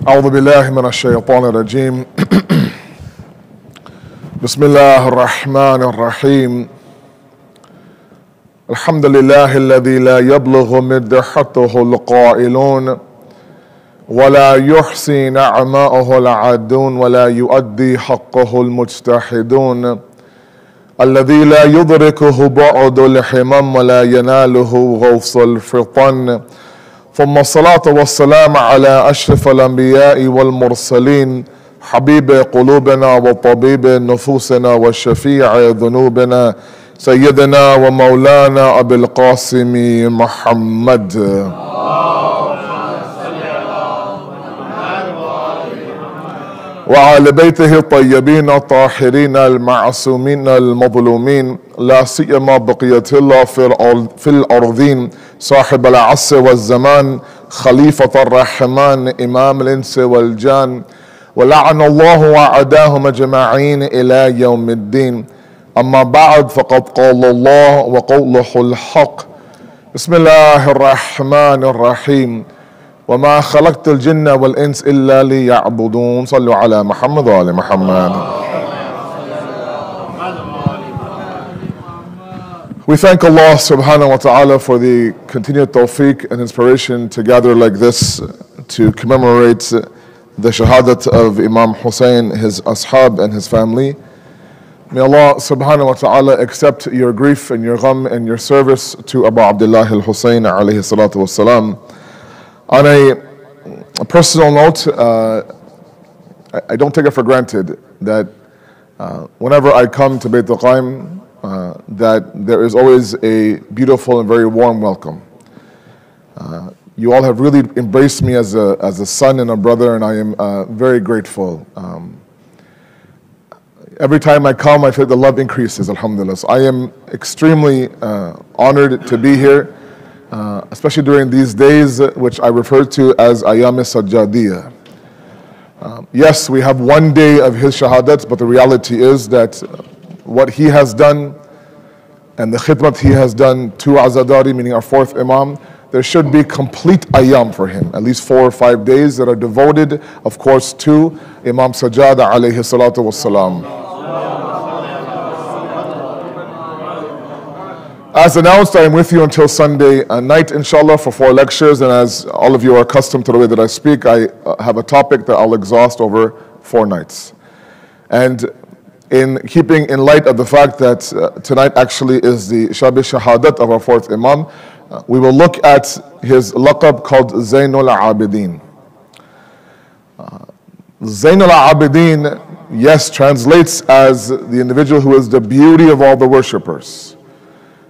أعوذ بالله من الشيطان الرجيم بسم الله الرحمن الرحيم الحمد لله الذي لا يبلغ مدحته القائلون ولا يحصي نعماءه العادون ولا يؤدي حقه المجتهدون الذي لا يدركه بعد الحمم ولا يناله غوص الفطن ثم الصلاة والسلام على أشرف الأنبياء والمرسلين حبيب قلوبنا وطبيب نفوسنا وشفيع ذنوبنا سيدنا ومولانا أبي القاسم محمد وعلى بيته الطيبين الطاهرين المعصومين المظلومين لا سيما بقية الله في الأرضين صاحب العصر والزمان خليفة الرحمن إمام الإنس والجان ولعن الله وعداهم أجمعين إلى يوم الدين أما بعد فقد قال الله وقوله الحق بسم الله الرحمن الرحيم وما خلقت الجن والإنس إلا ليعبدون صلوا على محمد وآل محمد. We thank Allah subhanahu wa ta'ala for the continued tawfiq and inspiration to gather like this to commemorate the shahadat of Imam Hussein, his ashab and his family. May Allah subhanahu wa ta'ala accept your grief and your gham and your service to Abu Abdullah al-Hussein alayhi salatu wassalam. On a personal note, I don't take it for granted that whenever I come to Bayt al-Qayem, that there is always a beautiful and very warm welcome. You all have really embraced me as a son and a brother, and I am very grateful. Every time I come, I feel the love increases, alhamdulillah. So I am extremely honored to be here, especially during these days, which I refer to as Ayam Sajjadiyah. Yes, we have one day of his shahadat, but the reality is that what he has done and the khidmat he has done to Azadari, meaning our fourth Imam, there should be complete ayam for him, at least 4 or 5 days that are devoted, of course, to Imam Sajjada alayhi salatu wassalam. As announced, I am with you until Sunday night, inshallah, for 4 lectures, and as all of you are accustomed to the way that I speak, I have a topic that I'll exhaust over 4 nights. And in keeping in light of the fact that tonight actually is the Shabi Shahadat of our fourth Imam, we will look at his laqab called Zainul Abidin. Zainul Abidin, yes, translates as the individual who is the beauty of all the worshippers.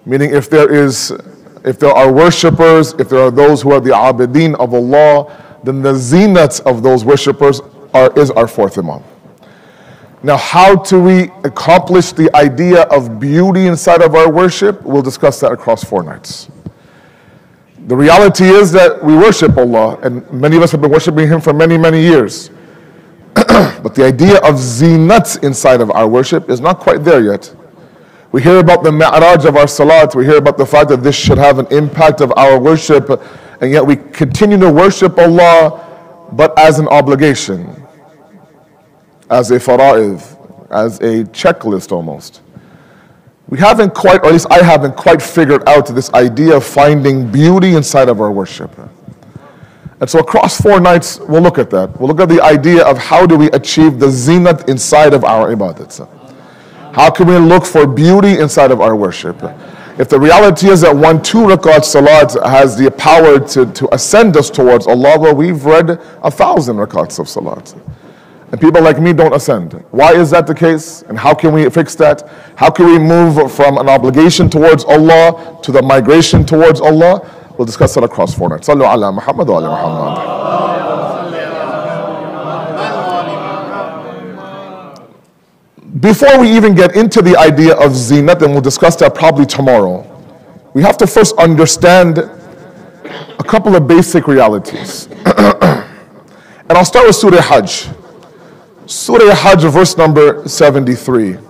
Meaning if there are worshippers, if there are those who are the Abidin of Allah, then the zinat of those worshippers is our fourth Imam. Now, how do we accomplish the idea of beauty inside of our worship? We'll discuss that across 4 nights. The reality is that we worship Allah, and many of us have been worshiping Him for many, many years. But the idea of zinat inside of our worship is not quite there yet. We hear about the mi'raj of our salat, we hear about the fact that this should have an impact of our worship, and yet we continue to worship Allah, but as an obligation, as a fara'id, as a checklist almost. We haven't quite, or at least I haven't quite figured out this idea of finding beauty inside of our worship. And so across 4 nights, we'll look at that. We'll look at the idea of how do we achieve the zinat inside of our ibadats. How can we look for beauty inside of our worship? If the reality is that 1-2 rakat salat has the power to ascend us towards Allah, well, we've read 1,000 rakats of salat. And people like me don't ascend. Why is that the case? And how can we fix that? How can we move from an obligation towards Allah to the migration towards Allah? We'll discuss that across 4 nights. Sallu ala Muhammad wa ala Muhammad. Before we even get into the idea of zinat, and we'll discuss that probably tomorrow, we have to first understand a couple of basic realities. And I'll start with Surah Hajj. Surah Hajj, verse number 73. And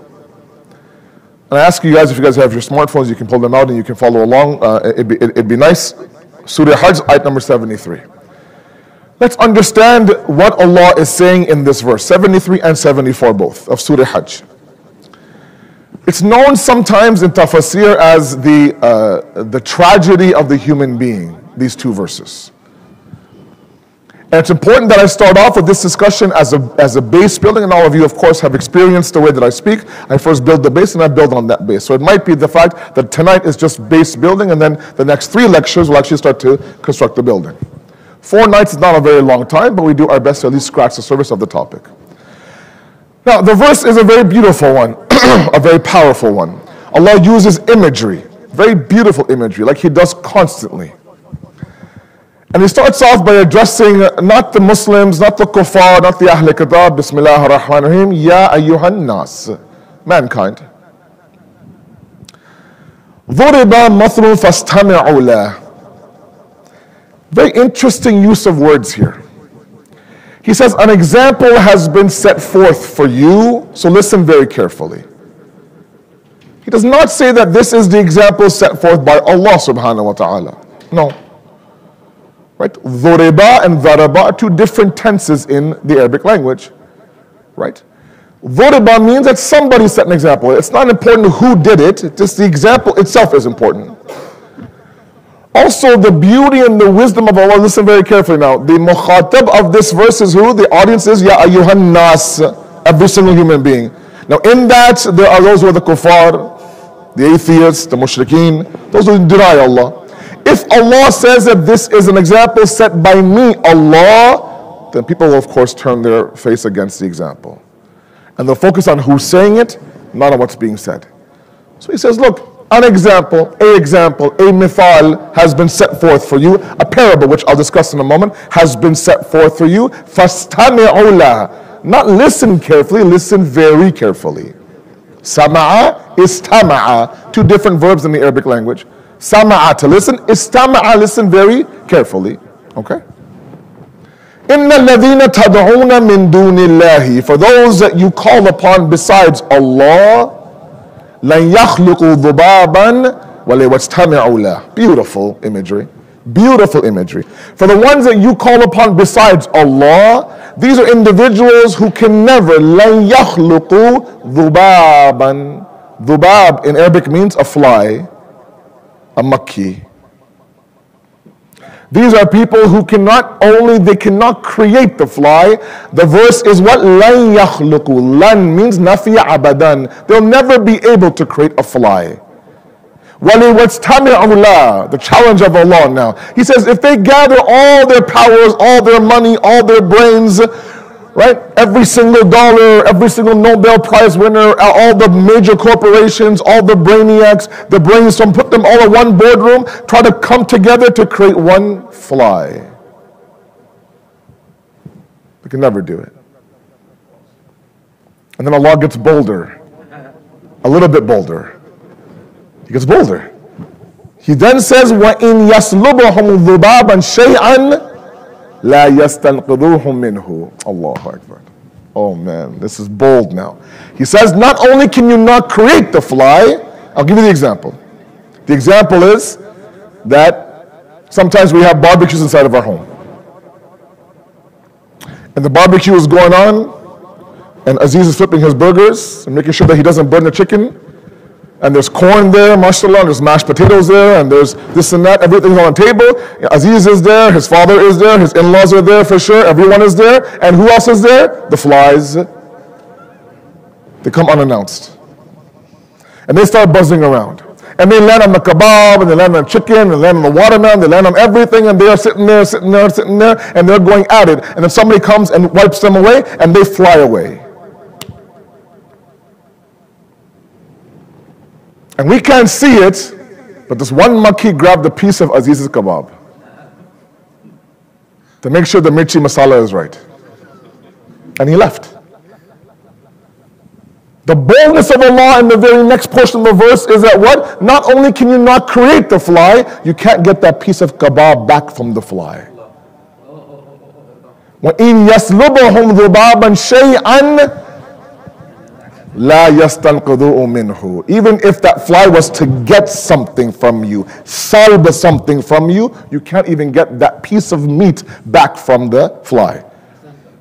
I ask you guys, if you guys have your smartphones, you can pull them out and you can follow along. It'd be nice. Surah Hajj, ayat number 73. Let's understand what Allah is saying in this verse, 73 and 74 both, of Surah Hajj. It's known sometimes in tafsir as the tragedy of the human being, these two verses. And it's important that I start off with this discussion as a base building, and all of you, of course, have experienced the way that I speak. I first build the base, and I build on that base. So it might be the fact that tonight is just base building, and then the next 3 lectures will actually start to construct the building. 4 nights is not a very long time, but we do our best to at least scratch the surface of the topic. Now, the verse is a very beautiful one, a very powerful one. Allah uses imagery, very beautiful imagery, like He does constantly. And He starts off by addressing not the Muslims, not the kuffar, not the Ahl Kitab, Bismillah ar-Rahman ar-Rahim, Ya ayyuhan nas, mankind. ضُرِبَ مَثْلٌ فَاسْتَمِعُوا لَهُ. Very interesting use of words here. He says, an example has been set forth for you, so listen very carefully. He does not say that this is the example set forth by Allah subhanahu wa ta'ala. No. Right? Dhuriba and dharaba are 2 different tenses in the Arabic language. Right? Dhuriba means that somebody set an example. It's not important who did it, just the example itself is important. Also, the beauty and the wisdom of Allah, listen very carefully now. The mukhatab of this verse is who? The audience is Ya ayyuhan nas, every single human being. Now in that, there are those who are the kuffar, the atheists, the mushrikeen, those who deny Allah. If Allah says that this is an example set by me, Allah, then people will of course turn their face against the example. And they'll focus on who's saying it, not on what's being said. So He says, look, an example, a mithal has been set forth for you. A parable, which I'll discuss in a moment, has been set forth for you. فَاسْتَمِعُوا لَهُ. Not listen carefully, listen very carefully. Sama'a, istama'a. 2 different verbs in the Arabic language. Sama'a to listen, istama'a, listen very carefully. Okay? إِنَّ الَّذِينَ تَدْعُونَ مِن دُونِ اللَّهِ. For those that you call upon besides Allah, لَنْ يَخْلُقُوا ذُبَابًا وَلَوْ اجْتَمَعُوا لَهُ. Beautiful imagery. Beautiful imagery. For the ones that you call upon besides Allah, these are individuals who can never لَنْ يَخْلُقُوا ذُبَابًا. Dhubab in Arabic means a fly, a makki. These are people who cannot create the fly. The verse is what? لَنْ يَخْلُقُوا. Lan means nafiya abadan. They'll never be able to create a fly. وَلِوَجْتَمِعُوا لَهُ. The challenge of Allah now. He says if they gather all their powers, all their money, all their brains, right? Every single dollar, every single Nobel Prize winner, all the major corporations, all the brainiacs, the brainstorm, put them all in one boardroom, try to come together to create one fly. They can never do it. And then Allah gets bolder, a little bit bolder. He gets bolder. He then says, وَإِنْ يَسْلُبَهُمْ ذُبَابًا شَيْئًا La yastanqidhuhum minhu. Allahu Akbar. Oh man, this is bold now. He says, not only can you not create the fly, I'll give you the example. The example is that sometimes we have barbecues inside of our home. And the barbecue is going on, and Aziz is flipping his burgers and making sure that he doesn't burn the chicken. And there's corn there, mashallah, and there's mashed potatoes there, and there's this and that, everything's on the table. Aziz is there, his father is there, his in-laws are there for sure, everyone is there. And who else is there? The flies. They come unannounced. And they start buzzing around. And they land on the kebab, and they land on chicken, and they land on the watermelon, they land on everything, and they are sitting there, and they're going at it. And then somebody comes and wipes them away, and they fly away. And we can't see it, but this one makki grabbed a piece of Aziz's kebab to make sure the mirchi masala is right. And he left. The boldness of Allah in the very next portion of the verse is that what? Not only can you not create the fly, you can't get that piece of kebab back from the fly. وَإِنْ يَسْلُبَهُمْ ذُبَابًا شَيْئًا لا يستنقذوا منه. Even if that fly was to get something from you, salb something from you, you can't even get that piece of meat back from the fly.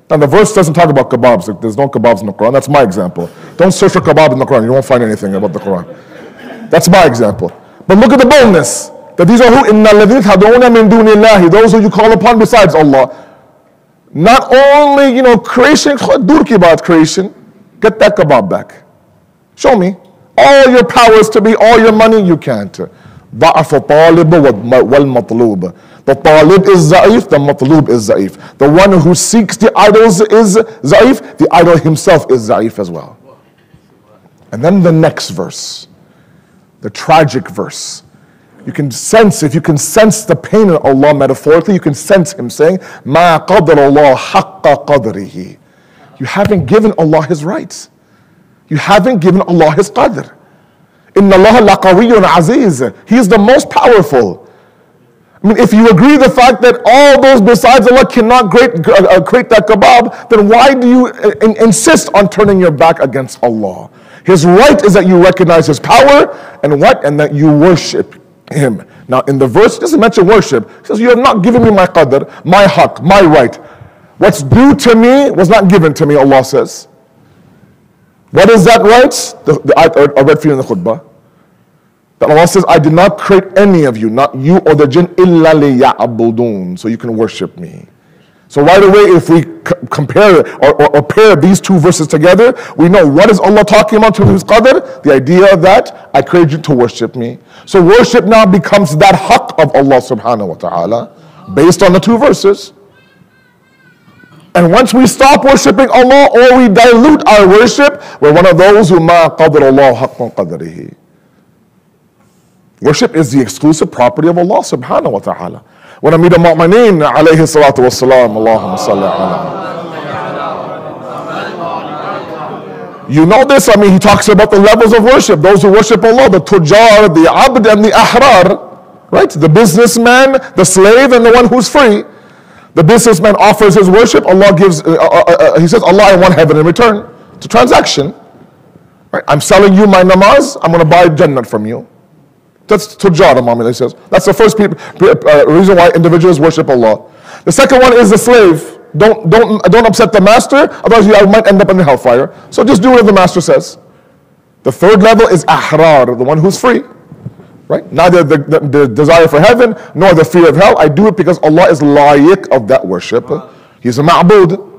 Now the verse doesn't talk about kebabs. There's no kebabs in the Quran. That's my example. Don't search for kebab in the Quran. You won't find anything about the Quran. That's my example. But look at the boldness. That these are who? إِنَّ الَّذِينَ تَدْعُونَ مِن دُونِ اللَّهِ. Those who you call upon besides Allah. Not only, creation, dur ki baat creation. Get that kebab back. Show me. All your powers to be, all your money, you can't. ضعف طالب والمطلوب. The talib is za'if, the matlub is za'if. The one who seeks the idols is za'if, the idol himself is za'if as well. And then the next verse, the tragic verse. You can sense, if you can sense the pain in Allah metaphorically, you can sense him saying, مَا قَدْرَ اللَّهِ حَقَّ قَدْرِهِ. You haven't given Allah his rights. You haven't given Allah his qadr. إِنَّ اللَّهَ لَقَوِيٌّ عَزِيزٌ. He is the most powerful. I mean, if you agree the fact that all those besides Allah cannot create that kebab, then why do you insist on turning your back against Allah? His right is that you recognize his power and what? And that you worship him. Now in the verse, it doesn't mention worship. It says, you have not given me my qadr, my haqq, my right. What's due to me was not given to me, Allah says. What is that right? I read for you in the khutbah. That Allah says, I did not create any of you, not you or the jinn, illa liya'budun, so you can worship me. So right away, if we compare or pair these two verses together, we know what is Allah talking about to his qadr? The idea that I created you to worship me. So worship now becomes that haqq of Allah subhanahu wa ta'ala, based on the two verses. And once we stop worshipping Allah or we dilute our worship, we're one of those who ma qadr Allah haqqa qadrihi. Worship is the exclusive property of Allah subhanahu wa ta'ala. When Amir al-Mu'mineen alayhi salatu wassalam, Allahumma salli ala. You know this, he talks about the levels of worship. Those who worship Allah, the tujar, the abd, and the ahrar. Right? The businessman, the slave, and the one who's free. The businessman offers his worship. Allah gives, he says, Allah, I want heaven in return. It's a transaction. Right? I'm selling you my namaz. I'm going to buy Jannah from you. That's tujar, Imam Ali says. That's the first reason why individuals worship Allah. The second one is the slave. Don't upset the master, otherwise you might end up in the hellfire. So just do what the master says. The third level is ahrar, the one who's free. Right? Neither the desire for heaven nor the fear of hell. I do it because Allah is layiq of that worship. He's a ma'bud.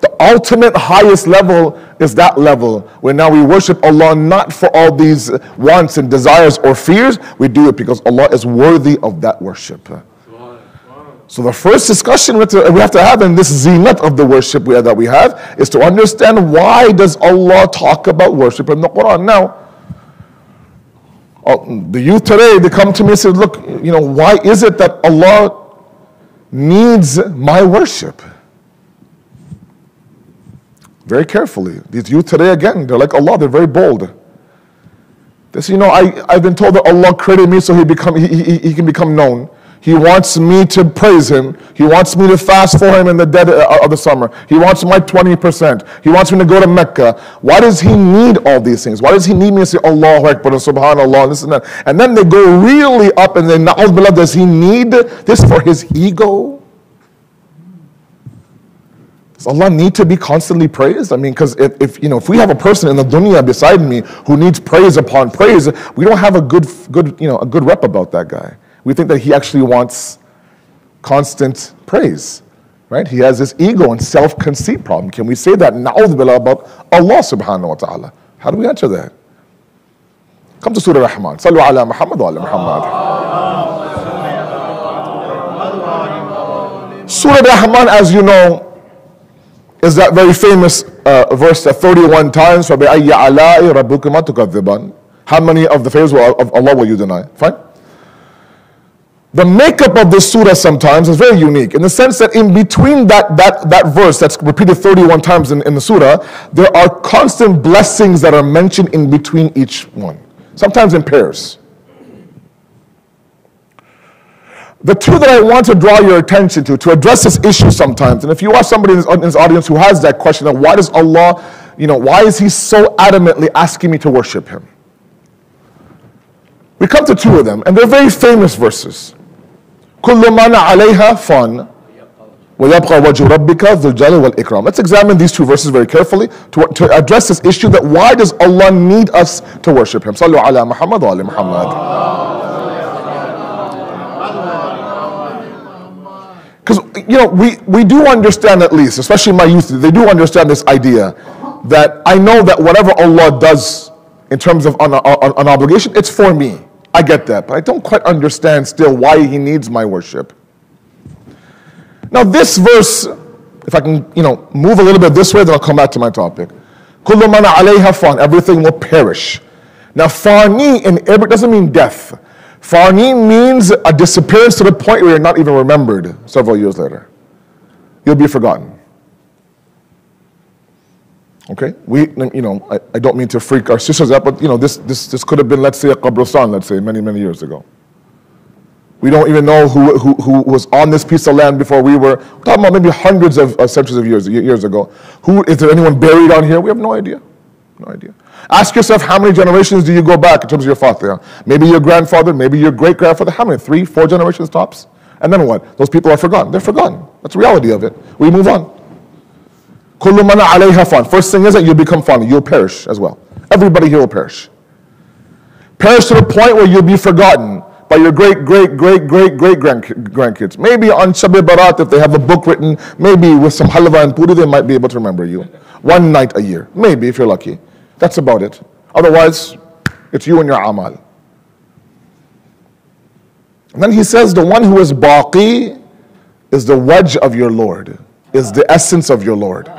The ultimate highest level is that level where now we worship Allah not for all these wants and desires or fears. We do it because Allah is worthy of that worship. So the first discussion we have to have in this zinat of the worship that we have is to understand, why does Allah talk about worship in the Quran? Now, the youth today, they come to me and say, look, why is it that Allah needs my worship? Very carefully. These youth today, again, they're like Allah, they're very bold. They say, I've been told that Allah created me so he can become known. He wants me to praise him. He wants me to fast for him in the dead of the summer. He wants my 20%. He wants me to go to Mecca. Why does he need all these things? Why does he need me to say Allahu Akbar and Subhanallah and this and that? And then they go really up and then, na'udhu billah, does he need this for his ego? Does Allah need to be constantly praised? Because if we have a person in the dunya beside me who needs praise upon praise, we don't have a good rep about that guy. We think that he actually wants constant praise, right? He has this ego and self-conceit problem. Can we say that, na'udhu billah, about Allah subhanahu wa ta'ala? How do we answer that? Come to Surah Rahman. Sallu ala Muhammad wa ala Muhammad. Surah Rahman, as you know, is that very famous verse that 31 times, فَبِأَيِّ عَلَاءِ رَبُّكُمَا تُكَذِّبَانِ. How many of the favors of Allah will you deny? Fine. The makeup of this surah sometimes is very unique in the sense that in between that verse that's repeated 31 times in the surah, there are constant blessings that are mentioned in between each one, sometimes in pairs. The two that I want to draw your attention to address this issue sometimes, and if you are somebody in this audience who has that question of why does Allah, why is he so adamantly asking me to worship him? We come to two of them, and they're very famous verses. كُلُّ مَنْ عَلَيْهَا فَانٍ وَيَبْقَى وَجْهُ رَبِّكَ ذُو الْجَلَالِ وَالْإِكْرَامِ. Let's examine these two verses very carefully to address this issue that why does Allah need us to worship him? Sallu ala Muhammad wa ali Muhammad. Because, we do understand, at least, especially my youth, they do understand this idea that I know that whatever Allah does in terms of an obligation, it's for me. I get that, but I don't quite understand still why he needs my worship. Now this verse, if I can, move a little bit this way, then I'll come back to my topic. كُلُّ مَنْ عَلَيْهَا فَانٍ, everything will perish. Now fani in Arabic doesn't mean death. Fani means a disappearance to the point where you're not even remembered several years later. You'll be forgotten. Okay, I don't mean to freak our sisters out, but this could have been, let's say, a qabristan, let's say, many years ago. We don't even know who was on this piece of land before we were talking about maybe hundreds of centuries of years ago. Is there anyone buried on here? We have no idea. No idea. Ask yourself, how many generations do you go back in terms of your father? Maybe your grandfather, maybe your great-grandfather. How many? 3, 4 generations tops? And then what? Those people are forgotten. They're forgotten. That's the reality of it. We move on. كُلُّ مَنْ عَلَيْهَا فَانٍ. First thing is that you'll become fani. You'll perish as well. Everybody here will perish. Perish to the point where you'll be forgotten by your great-great-great-great-grandkids. Maybe on Shab Barat, if they have a book written, maybe with some halwa and puri, they might be able to remember you. One night a year. Maybe, if you're lucky. That's about it. Otherwise, it's you and your amal. And then he says, the one who is baqi is the wajh of your Lord, is the essence of your Lord.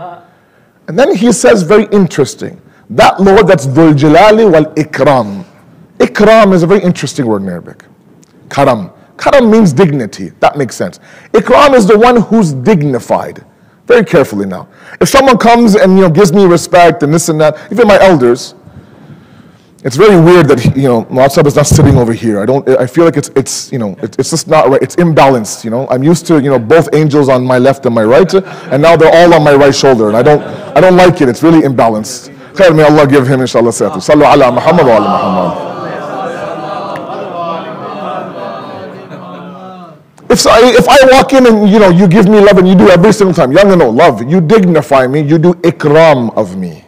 And then he says, very interesting, that Lord that's Dhul Jalali wal Ikram. Ikram is a very interesting word in Arabic. Karam. Karam means dignity. That makes sense. Ikram is the one who's dignified. Very carefully now. If someone comes and gives me respect and this and that, even my elders, it's very weird that Mu'azzab is not sitting over here. I feel like it's just not right. It's imbalanced. I'm used to both angels on my left and my right, and now they're all on my right shoulder, and I don't like it. It's really imbalanced. Khair, may Allah give him inshallah sahatu. Sallu ala Muhammad wa ala Muhammad. If I walk in and you give me love and you do every single time, young and old, love, you dignify me, you do ikram of me.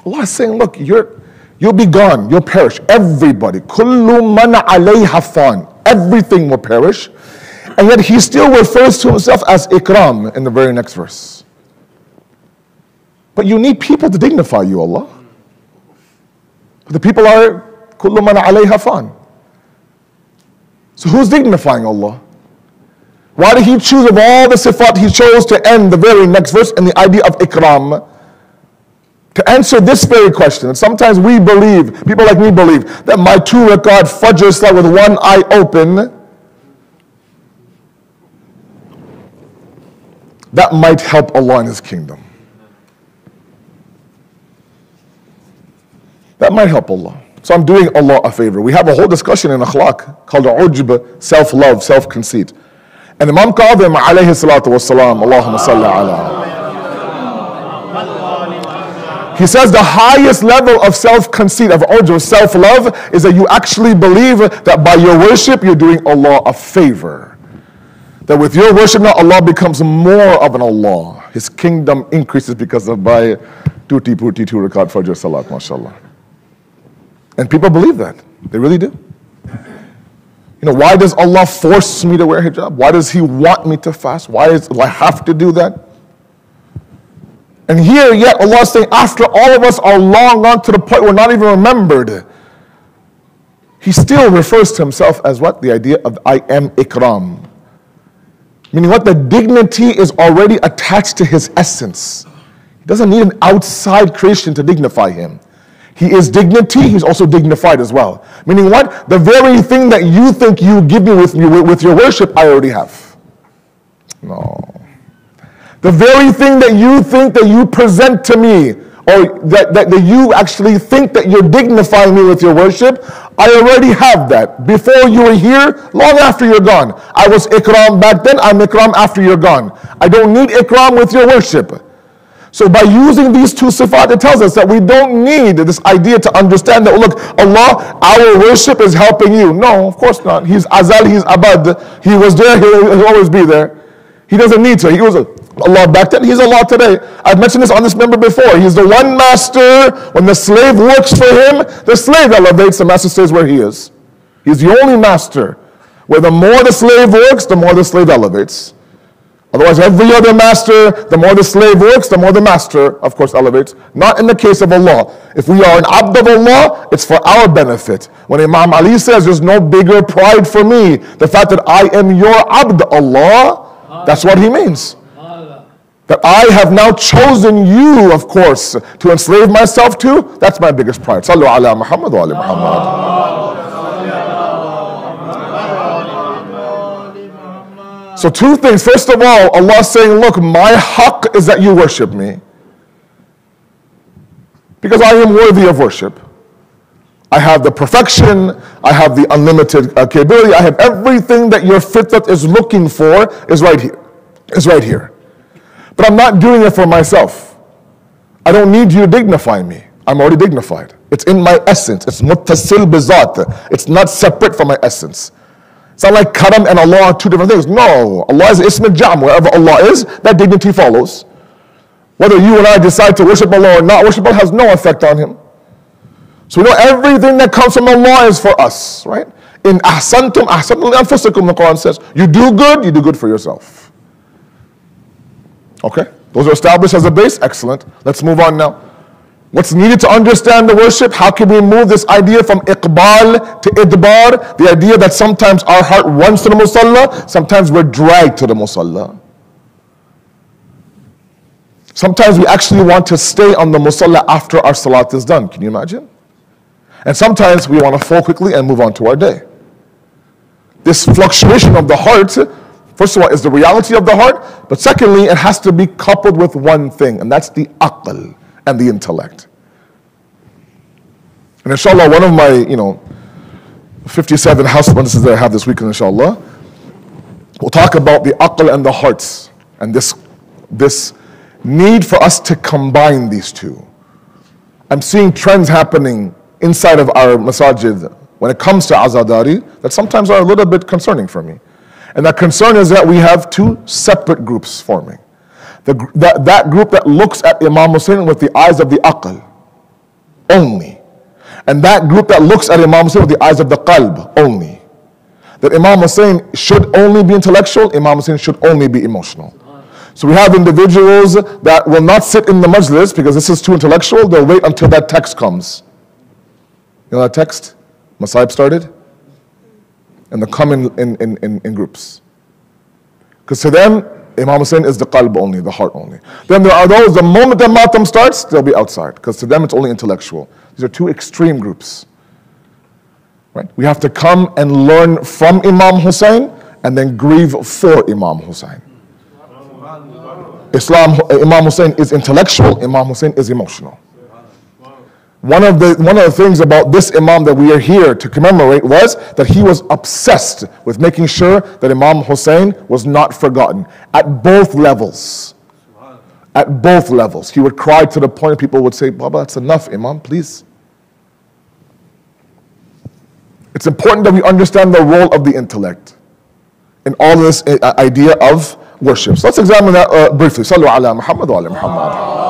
Allah is saying, look, you'll be gone, you'll perish. Everybody. Kullu man alayha fan. Everything will perish. And yet he still refers to himself as ikram in the very next verse. But you need people to dignify you, Allah. The people are kullu man alayha fan. So who's dignifying Allah? Why did he choose of all the sifat he chose to end the very next verse in the idea of ikram? To answer this very question, and sometimes we believe, people like me believe, that my 2 rakat fajr salah with one eye open, that might help Allah in his kingdom. That might help Allah. So I'm doing Allah a favor. We have a whole discussion in akhlaq called ujb, self-love, self-conceit. And Imam Qayem alayhi salatu wassalam, Allahumma salli ala. He says the highest level of self-conceit, of ujb, self-love, is that you actually believe that by your worship you're doing Allah a favor. That with your worship now Allah becomes more of an Allah. His kingdom increases because of by 2 rakat fajr salat, mashallah. And people believe that. They really do. Why does Allah force me to wear hijab? Why does he want me to fast? Why do I have to do that? And here yet Allah is saying, after all of us are long gone to the point we're not even remembered, he still refers to himself as what? The idea of I am ikram. Meaning what? The dignity is already attached to his essence. He doesn't need an outside creation to dignify him. He is dignity, he's also dignified as well. Meaning what? The very thing that you think you give me with your worship, I already have. No. The very thing that you think that you present to me, or that you actually think that you're dignifying me with your worship, I already have that. Before you were here, long after you're gone. I was ikram back then, I'm ikram after you're gone. I don't need ikram with your worship. So by using these two sifat, it tells us that we don't need this idea to understand that, look, Allah, our worship is helping you. No, of course not. He's Azal, He's Abad. He was there, He'll always be there. He doesn't need to. He was Allah back then, He's Allah today. I've mentioned this on this member before. He's the one master. When the slave works for him, the slave elevates, the master stays where he is. He's the only master where the more the slave works, the more the slave elevates. Otherwise, every other master, the more the slave works, the more the master, of course, elevates. Not in the case of Allah. If we are an abd of Allah, it's for our benefit. When Imam Ali says, there's no bigger pride for me, the fact that I am your abd, Allah, that's what he means. That I have now chosen you, of course, to enslave myself to, that's my biggest pride. Sallu ala Muhammad wa ala Muhammad. So two things. First of all, Allah is saying, look, my haqq is that you worship me. Because I am worthy of worship. I have the perfection, I have the unlimited capability, I have everything that your fitrat is looking for is right here. Is right here. But I'm not doing it for myself. I don't need you to dignify me. I'm already dignified. It's in my essence. It's muttasil bizat. It's not separate from my essence. It's not like karam and Allah are two different things. No, Allah is ism al-jam. Wherever Allah is, that dignity follows. Whether you and I decide to worship Allah or not worship Allah has no effect on Him. So we know everything that comes from Allah is for us, right? In ahsantum, ahsantum li anfusikum, the Quran says. You do good for yourself. Okay, those are established as a base. Excellent. Let's move on now. What's needed to understand the worship? How can we move this idea from iqbal to idbar? The idea that sometimes our heart runs to the musalla, sometimes we're dragged to the musalla. Sometimes we actually want to stay on the musalla after our salat is done. Can you imagine? And sometimes we want to fall quickly and move on to our day. This fluctuation of the heart, first of all, is the reality of the heart, but secondly, it has to be coupled with one thing, and that's the aql and the intellect. And inshallah, one of my, 57 house apprentices that I have this weekend, inshallah, we'll talk about the aql and the hearts, and this need for us to combine these two. I'm seeing trends happening inside of our masajid when it comes to azadari that sometimes are a little bit concerning for me. And that concern is that we have two separate groups forming. That group that looks at Imam Hussein with the eyes of the aql only. And that group that looks at Imam Hussein with the eyes of the qalb only. That Imam Hussein should only be intellectual, Imam Hussein should only be emotional. So we have individuals that will not sit in the majlis because this is too intellectual, they'll wait until that text comes. You know that text? Masaib started? And they come in groups. Because to them, Imam Hussein is the qalb only, the heart only. Then there are those, the moment the matam starts, they'll be outside. Because to them, it's only intellectual. These are two extreme groups. Right? We have to come and learn from Imam Hussein and then grieve for Imam Hussein. Imam Hussein is intellectual, Imam Hussein is emotional. One of the things about this Imam that we are here to commemorate was that he was obsessed with making sure that Imam Hussein was not forgotten at both levels. At both levels. He would cry to the point people would say, Baba, that's enough, Imam, please. It's important that we understand the role of the intellect in all this idea of worship. So let's examine that briefly. Sallu ala Muhammad wa ala Muhammad.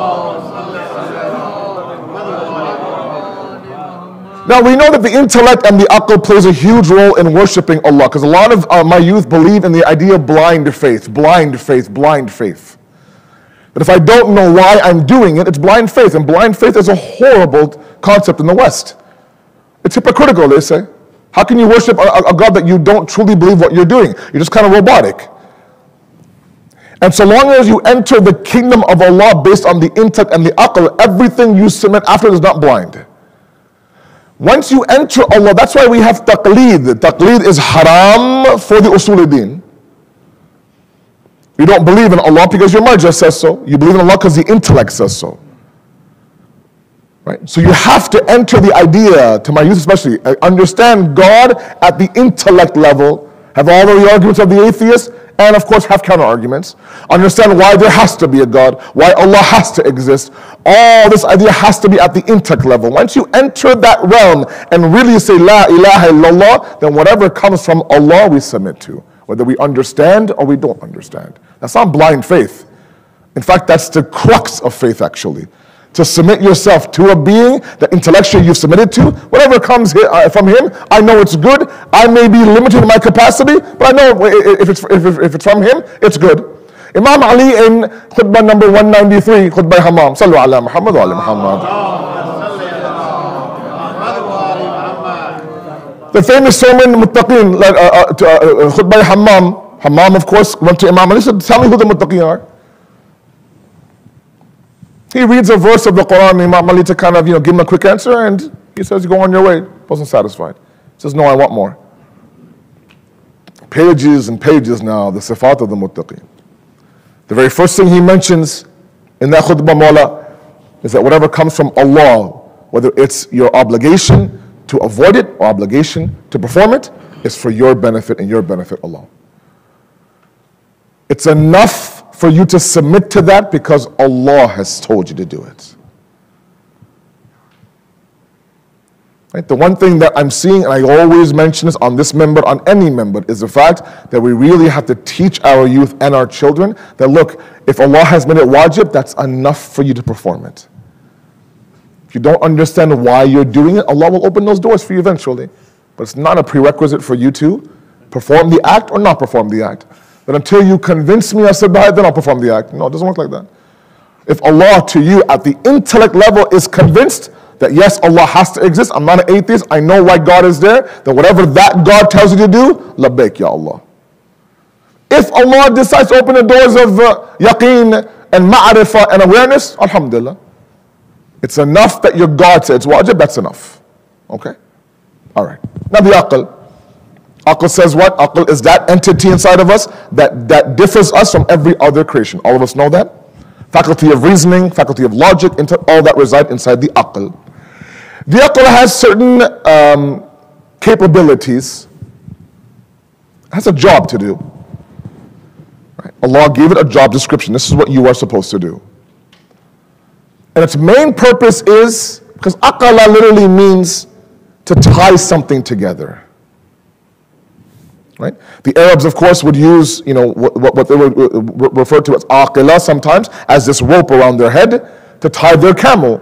Now we know that the intellect and the aql plays a huge role in worshipping Allah, because a lot of my youth believe in the idea of blind faith, blind faith, blind faith. But if I don't know why I'm doing it, it's blind faith, and blind faith is a horrible concept in the West. It's hypocritical, they say. How can you worship a God that you don't truly believe what you're doing? You're just kind of robotic. And so long as you enter the kingdom of Allah based on the intellect and the aql, everything you submit after is not blind. Once you enter Allah, that's why we have taqleed. Taqleed is haram for the usul-e-din. You don't believe in Allah because your marja says so. You believe in Allah because the intellect says so. Right? So you have to enter the idea, to my youth especially, understand God at the intellect level, have all of the arguments of the atheists, and of course have counter arguments. Understand why there has to be a God, why Allah has to exist. All this idea has to be at the intellect level. Once you enter that realm and really say La ilaha illallah, then whatever comes from Allah we submit to, whether we understand or we don't understand. That's not blind faith. In fact, that's the crux of faith actually. To submit yourself to a being that intellectually you've submitted to. Whatever comes from him, I know it's good. I may be limited in my capacity, but I know if it's from him, it's good. Imam Ali in khutbah number 193, khutbah Hammam, Sallu ala Muhammad wa ala Muhammad. The famous sermon Muttaqeen, khutbah Hammam. Hammam, of course, went to Imam Ali and said, tell me who the Muttaqeen are. He reads a verse of the Quran, Imam Ali, to kind of, give him a quick answer, and he says, go on your way. Wasn't satisfied. He says, no, I want more. Pages and pages now, the sifat of the muttaqeen. The very first thing he mentions in that khutbah mawla is that whatever comes from Allah, whether it's your obligation to avoid it or obligation to perform it, is for your benefit and your benefit alone. It's enough for you to submit to that because Allah has told you to do it. Right? The one thing that I'm seeing, and I always mention this on this member, on any member, is the fact that we really have to teach our youth and our children that look, if Allah has made it wajib, that's enough for you to perform it. If you don't understand why you're doing it, Allah will open those doors for you eventually. But it's not a prerequisite for you to perform the act or not perform the act. That until you convince me I said bye, then I'll perform the act. No, it doesn't work like that. If Allah to you at the intellect level is convinced that yes, Allah has to exist, I'm not an atheist, I know why God is there, then whatever that God tells you to do, labbaik ya Allah. If Allah decides to open the doors of yaqeen and ma'rifah and awareness, alhamdulillah. It's enough that your God says it's wajib, that's enough. Okay? Alright. Now the aql. Aql says what? Aql is that entity inside of us that differs us from every other creation. All of us know that. Faculty of reasoning, faculty of logic, all that reside inside the aql. The aql has certain capabilities. It has a job to do. Right? Allah gave it a job description. This is what you are supposed to do. And its main purpose is, because aqala literally means to tie something together. Right? The Arabs, of course, would use, what they would refer to as aqila sometimes, as this rope around their head to tie their camel.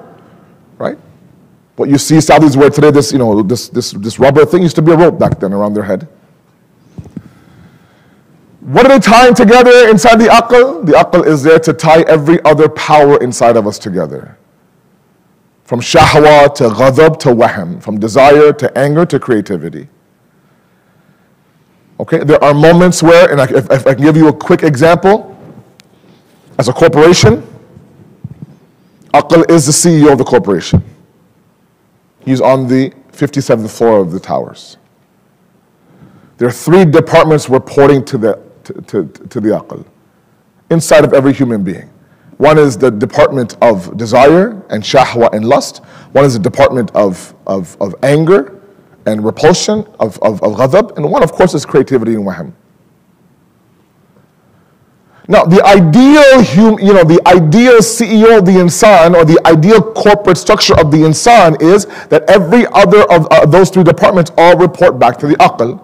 Right? What you see Saudis wear today, this rubber thing used to be a rope back then around their head. What are they tying together inside the aql? The aql is there to tie every other power inside of us together. From shahwa to ghadab to wahm, from desire to anger to creativity. Okay, there are moments where, and if I can give you a quick example, as a corporation, Aql is the CEO of the corporation. He's on the 57th floor of the towers. There are 3 departments reporting to the Aql, inside of every human being. One is the department of desire and shahwa and lust. One is the department of anger and repulsion, of ghadab, and one, of course, is creativity and wahm. Now, the ideal CEO of the insan, or the ideal corporate structure of the insan, is that every other of those 3 departments all report back to the aql.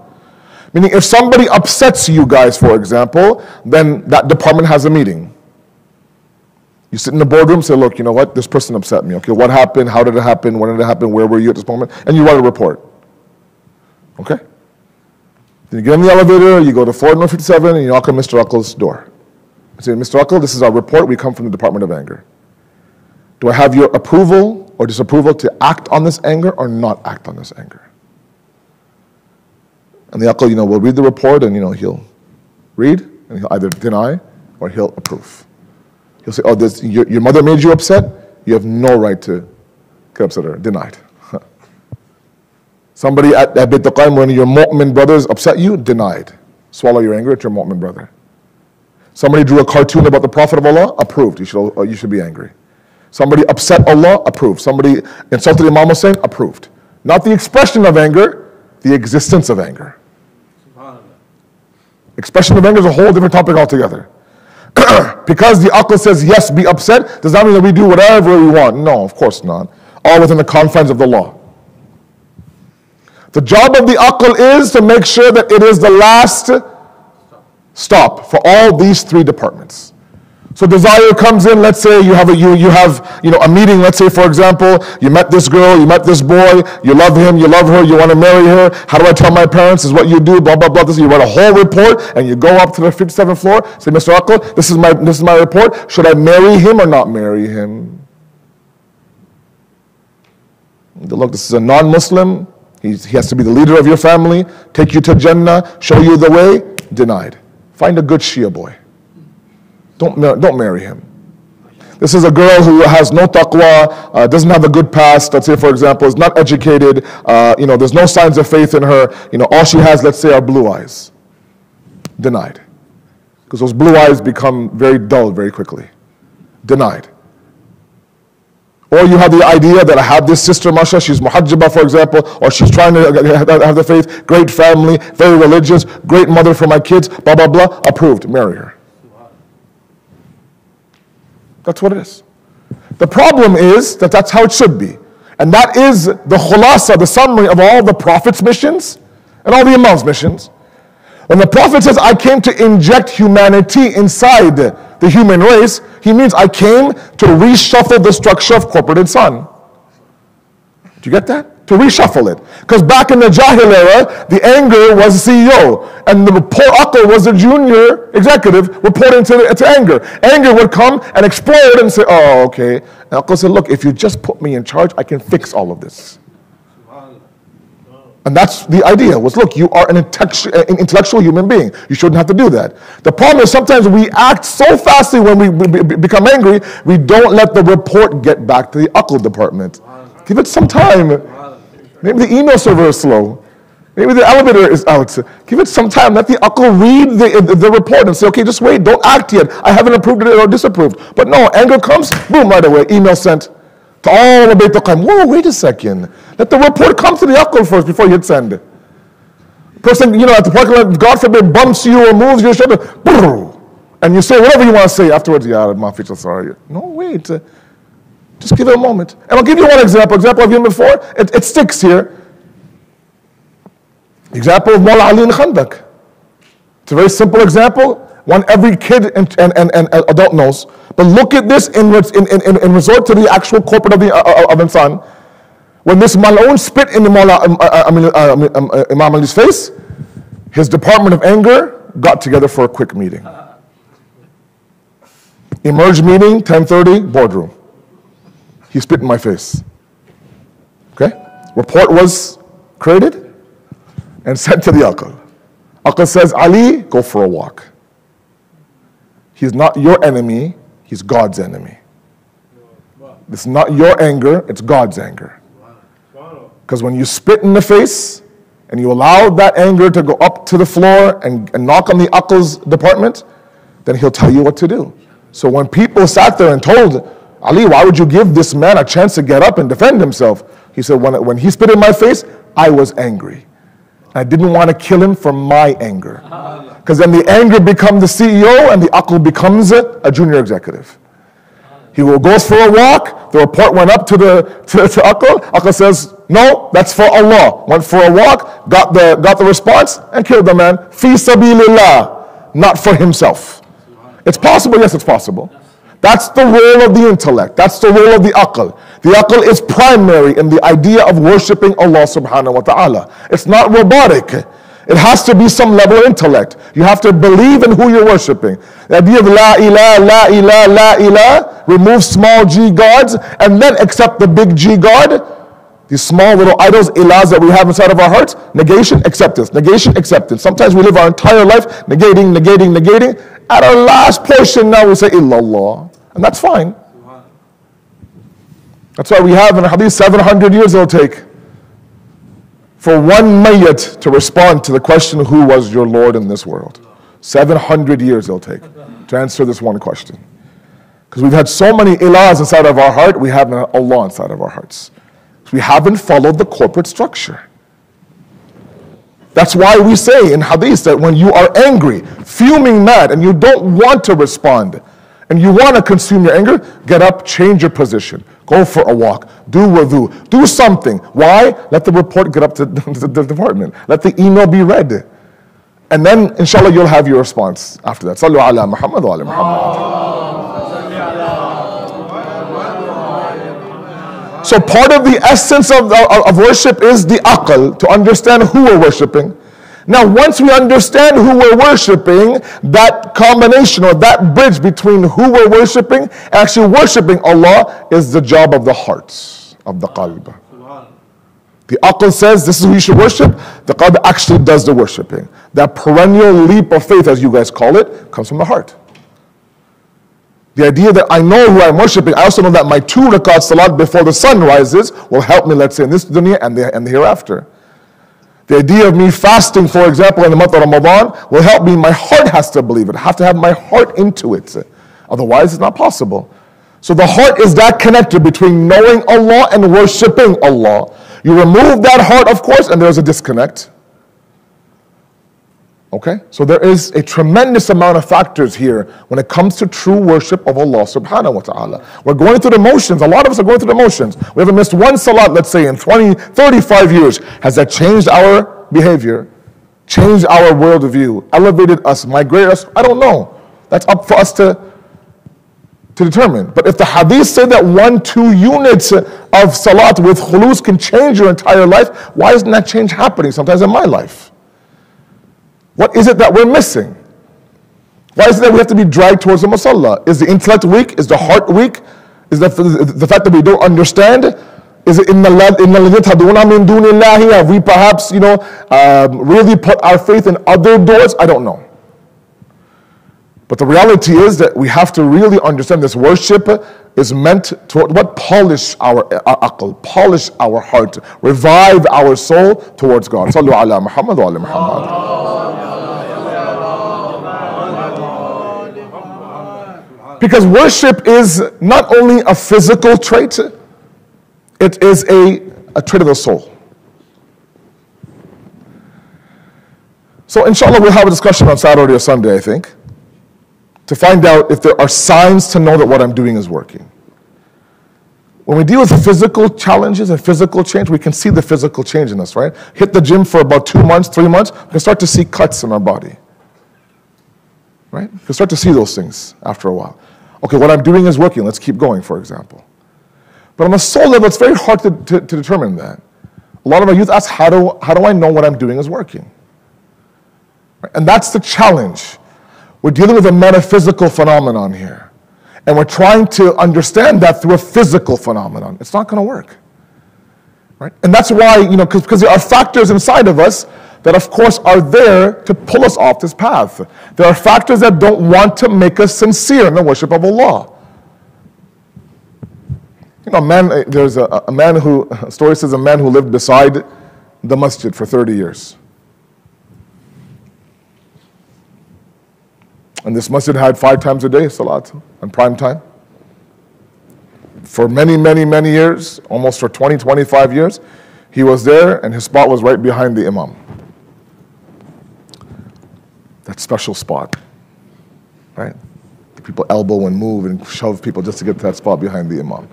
Meaning, if somebody upsets you guys, for example, then that department has a meeting. You sit in the boardroom, say, look, you know what, this person upset me. Okay, what happened? How did it happen? When did it happen? Where were you at this moment? And you write a report. Okay? Then you get in the elevator, you go to floor number 57, and you knock on Mr. Aql's door. I say, Mr. Aql, this is our report. We come from the Department of Anger. Do I have your approval or disapproval to act on this anger or not act on this anger? And the Aql, will read the report, and, he'll read, and he'll either deny or he'll approve. He'll say, oh, your mother made you upset? You have no right to get upset at her. Denied. Somebody at Beit Qayem, one of your mu'min brothers upset you? Denied. Swallow your anger, it's your mu'min brother. Somebody drew a cartoon about the Prophet of Allah? Approved. You should be angry. Somebody upset Allah? Approved. Somebody insulted Imam Hussein? Approved. Not the expression of anger, the existence of anger. Expression of anger is a whole different topic altogether. Because the aql says, yes, be upset, does not mean that we do whatever we want. No, of course not. All within the confines of the law. The job of the aql is to make sure that it is the last stop for all these three departments. So desire comes in, let's say you have a meeting, let's say for example, you met this girl, you met this boy, you love him, you love her, you want to marry her. How do I tell my parents? This is what you do, blah, blah, blah. This, you write a whole report and you go up to the 57th floor, say, Mr. Aql, this is my report. Should I marry him or not marry him? Look, this is a non-Muslim. He has to be the leader of your family, take you to Jannah, show you the way. Denied. Find a good Shia boy. Don't marry him. This is a girl who has no taqwa, doesn't have a good past, let's say for example, is not educated, there's no signs of faith in her, all she has, let's say, are blue eyes. Denied. Because those blue eyes become very dull very quickly. Denied. Or you have the idea that I have this sister, mashallah, she's muhajjaba, for example, or she's trying to have the faith, great family, very religious, great mother for my kids, blah, blah, blah, approved, marry her. That's what it is. The problem is that that's how it should be. And that is the khulasa, the summary of all the Prophet's missions and all the Imam's missions. When the Prophet says, I came to inject humanity inside the human race, he means I came to reshuffle the structure of corporate insan. Do you get that? To reshuffle it. Because back in the Jahil era, the anger was the CEO, and the poor Aql was the junior executive reporting to anger. Anger would come and explode and say, oh, okay. And Aql said, look, if you just put me in charge, I can fix all of this. And that's the idea, was look, you are an intellectual human being. You shouldn't have to do that. The problem is sometimes we act so fastly when we become angry, we don't let the report get back to the Aql department. Give it some time. Maybe the email server is slow. Maybe the elevator is out. Give it some time. Let the Aql read the report and say, okay, just wait, don't act yet. I haven't approved it or disapproved. But no, anger comes, boom, right away, email sent to all the Bayt al-Qayem. Whoa, wait a second. Let the report come to the Aql first before you hit send. Person, at the parking lot, God forbid, bumps you or moves your shoulder, and you say whatever you want to say afterwards. Yeah, my features, sorry. No, wait. Just give it a moment. And I'll give you one example. Example I've given before. It sticks here. Example of Maulana Ali in Khandak. It's a very simple example. One every kid and adult knows. But look at this in resort to the actual corporate of Insan. When this Mal'oon spit in the Imam Ali's face, his department of anger got together for a quick meeting. Emerge meeting, 10:30, boardroom. He spit in my face. Okay? Report was created and sent to the Aql. Aql says, Ali, go for a walk. He's not your enemy, he's God's enemy. It's not your anger, it's God's anger. Because when you spit in the face and you allow that anger to go up to the floor and knock on the Aql's department, then he'll tell you what to do. So when people sat there and told Ali, why would you give this man a chance to get up and defend himself? He said, when he spit in my face, I was angry. I didn't want to kill him for my anger. Because then the anger becomes the CEO and the Aql becomes a junior executive. He goes for a walk. The report went up to Aql. Aql says, no, that's for Allah. Went for a walk, got the response, and killed the man. Fi sabilillah, not for himself. It's possible, yes, it's possible. That's the role of the intellect. That's the role of the Aql. The Aql is primary in the idea of worshipping Allah subhanahu wa ta'ala. It's not robotic. It has to be some level of intellect. You have to believe in who you're worshipping. The idea of la ilah, la ilah, la ilah, remove small g gods and then accept the big G God. These small little idols, ilahs that we have inside of our hearts, negation, acceptance, negation, acceptance. Sometimes we live our entire life negating. At our last portion now we say illallah. And that's fine. That's why we have in a hadith 700 years it'll take for one mayyat to respond to the question, who was your Lord in this world? 700 years it'll take to answer this one question. Because we've had so many ilahs inside of our heart, we have Allah inside of our hearts. We haven't followed the corporate structure. That's why we say in hadith that when you are angry, fuming mad, and you don't want to respond, and you want to consume your anger, get up, change your position. Go for a walk. Do wudu. Do something. Why? Let the report get up to the department. Let the email be read. And then, inshallah, you'll have your response after that. Sallu ala Muhammad wa ala Muhammad. So part of the essence of worship is the aql, to understand who we're worshiping. Now, once we understand who we're worshiping, that combination or that bridge between who we're worshiping and actually worshiping Allah is the job of the hearts, of the qalb. The aql says this is who you should worship. The qalb actually does the worshiping. That perennial leap of faith, as you guys call it, comes from the heart. The idea that I know who I'm worshiping, I also know that my 2 rakat salat before the sun rises will help me, let's say, in this dunya and the hereafter. The idea of me fasting, for example, in the month of Ramadan will help me. My heart has to believe it. I have to have my heart into it. Otherwise, it's not possible. So the heart is that connector between knowing Allah and worshiping Allah. You remove that heart, of course, and there's a disconnect. Okay? So there is a tremendous amount of factors here when it comes to true worship of Allah subhanahu wa ta'ala. We're going through the motions. A lot of us are going through the motions. We haven't missed one salat, let's say, in 20, 35 years. Has that changed our behavior? Changed our worldview? Elevated us? Migrated us? I don't know. That's up for us to determine. But if the hadith say that 1-2 units of salat with khulus can change your entire life, why isn't that change happening sometimes in my life? What is it that we're missing? Why is it that we have to be dragged towards the musalla? Is the intellect weak? Is the heart weak? Is that the fact that we don't understand? Is it have we perhaps, really put our faith in other doors? I don't know. But the reality is that we have to really understand this worship is meant to polish our aql, polish our heart, revive our soul towards God. Sallu ala Muhammad wa ala Muhammad. Because worship is not only a physical trait, it is a trait of the soul. So inshallah we'll have a discussion on Saturday or Sunday, I think, to find out if there are signs to know that what I'm doing is working. When we deal with physical challenges and physical change, we can see the physical change in us, right? Hit the gym for about 2 months, 3 months, we can start to see cuts in our body. Right? You can start to see those things after a while. Okay, what I'm doing is working. Let's keep going, for example. But on a soul level, it's very hard to determine that. A lot of our youth ask, how do I know what I'm doing is working? Right? And that's the challenge. We're dealing with a metaphysical phenomenon here. And we're trying to understand that through a physical phenomenon. It's not going to work. Right? And that's why, because there are factors inside of us that of course are there to pull us off this path. There are factors that don't want to make us sincere in the worship of Allah. There's a man who, a story says a man who lived beside the masjid for 30 years. And this masjid had 5 times a day salat on prime time. For many, many, many years, almost for 20, 25 years, he was there and his spot was right behind the imam. That special spot, right? People elbow and move and shove people just to get to that spot behind the imam.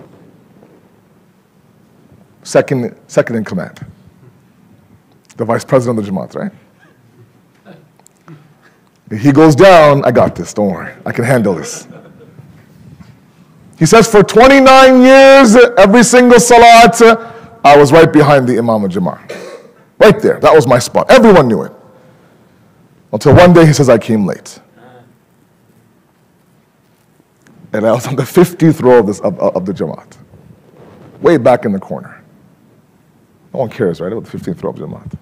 Second in command. The vice president of the Jamaat, right? If he goes down, I got this, don't worry. I can handle this. He says, for 29 years, every single salat, I was right behind the imam of Jama'ah. Right there, that was my spot. Everyone knew it. Until one day he says, I came late. And I was on the 50th row of the Jamaat. Way back in the corner. No one cares, right, about the 15th row of Jamaat.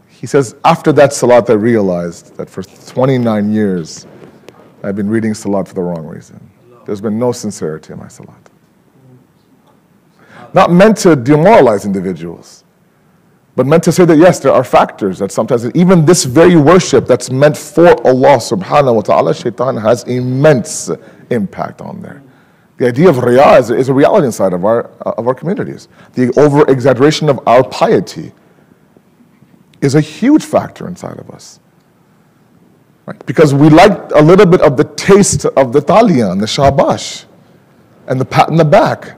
He says, after that salat, I realized that for 29 years, I've been reading salat for the wrong reason. There's been no sincerity in my salat. Not meant to demoralize individuals, but meant to say that yes, there are factors that sometimes, even this very worship that's meant for Allah subhanahu wa ta'ala, shaitan has immense impact on there. The idea of riyah is a reality inside of our communities. The over-exaggeration of our piety is a huge factor inside of us. Right? Because we like a little bit of the taste of the talia and the shabash and the pat in the back.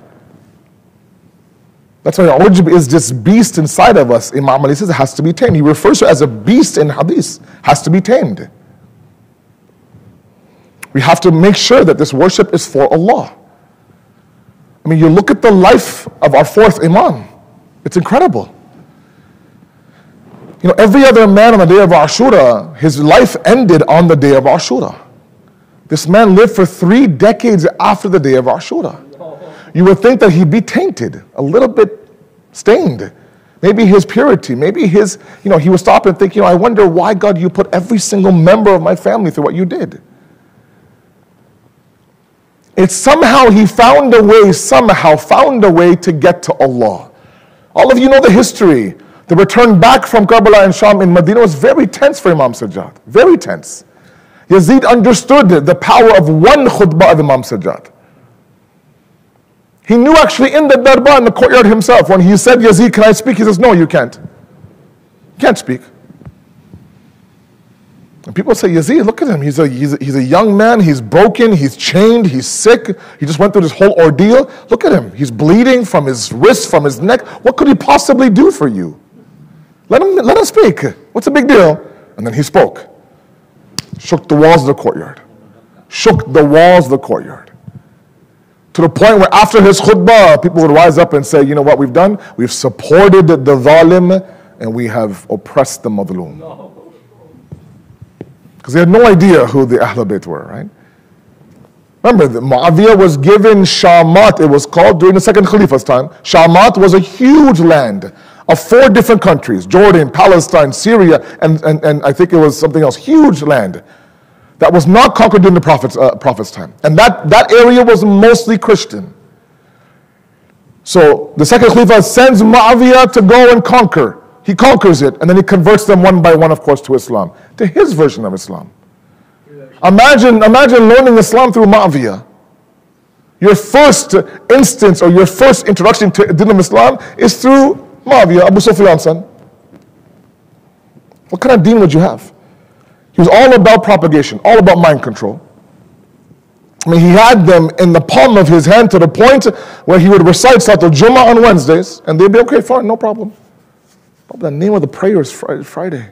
That's why ujb is this beast inside of us. Imam Ali says it has to be tamed. He refers to it as a beast in hadith, has to be tamed. We have to make sure that this worship is for Allah. I mean, you look at the life of our fourth Imam. It's incredible. You know, every other man on the day of Ashura, his life ended on the day of Ashura. This man lived for 3 decades after the day of Ashura. You would think that he'd be tainted, a little bit stained. Maybe his purity, maybe his, he would stop and think, I wonder why, God, you put every single member of my family through what you did. It's somehow he found a way to get to Allah. All of you know the history. The return back from Karbala and Sham in Medina was very tense for Imam Sajjad. Very tense. Yazid understood the power of one khutbah of Imam Sajjad. He knew actually in the darbar, in the courtyard himself, when he said, Yazid, can I speak? He says, no, you can't. You can't speak. And people say, Yazid, look at him. He's a young man. He's broken. He's chained. He's sick. He just went through this whole ordeal. Look at him. He's bleeding from his wrist, from his neck. What could he possibly do for you? Let him speak. What's the big deal? And then he spoke. Shook the walls of the courtyard. Shook the walls of the courtyard. To the point where after his khutbah, people would rise up and say, you know what we've done? We've supported the zalim and we have oppressed the madloom. Because they had no idea who the Ahlul Bayt were, right? Remember, Muawiyah was given Shamat, it was called, during the second Khalifa's time. Shamat was a huge land of 4 different countries, Jordan, Palestine, Syria, and I think it was something else, huge land that was not conquered during the Prophet's time. And that area was mostly Christian. So the second Khalifa sends Muawiyah to go and conquer. He conquers it, and then he converts them one by one, of course, to Islam, to his version of Islam. Imagine learning Islam through Muawiyah. Your first instance or your first introduction to Din of Islam is through Muawiyah, Abu Sufyan's son. What kind of deen would you have? He was all about propagation, all about mind control. I mean, he had them in the palm of his hand to the point where he would recite Salat al-Jummah on Wednesdays, and they'd be, okay, fine, no problem. But the name of the prayer is Friday.